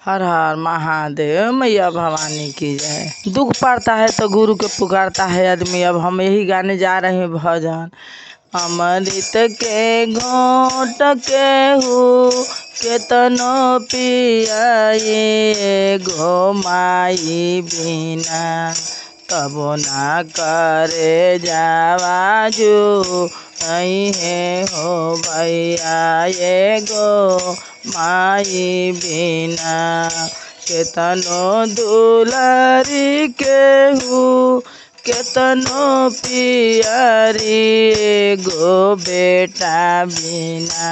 हर हर महादेव, मैया भवानी की जय। दुख पड़ता है तो गुरु के पुकारता है आदमी। अब हम यही गाने जा रहे हैं भजन। अमृत के घोट केहू केतनो पियाए गो माई बिना, तबो ना करे जावाजू नहीं है हो भैया ये गो माई बिना। केतनो दुलारी केहू केतनो पियारी गो बेटा बिना,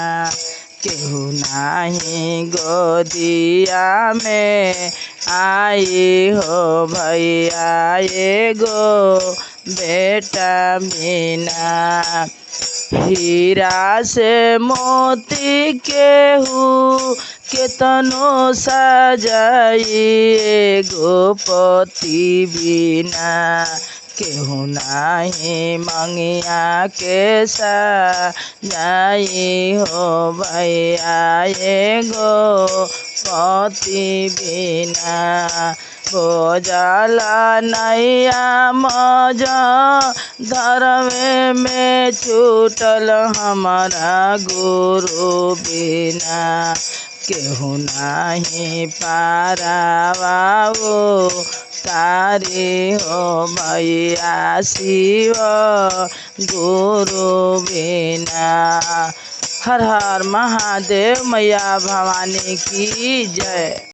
केहू नाही गोदिया में आई हो भैया ये गो बेटा बिना। हीरा से मोती केहू केतनो सजाई गो पति बिना, केहू नाही मंगिया के सजाई हो भैया ये गो पति बिना। बोझला नैया मजा धरवे में छूटल हमारा गुरु बिना, केहू नाही पारावा वो तारी हो भैया शिव गुरु बिना। हर हर महादेव, मैया भवानी की जय।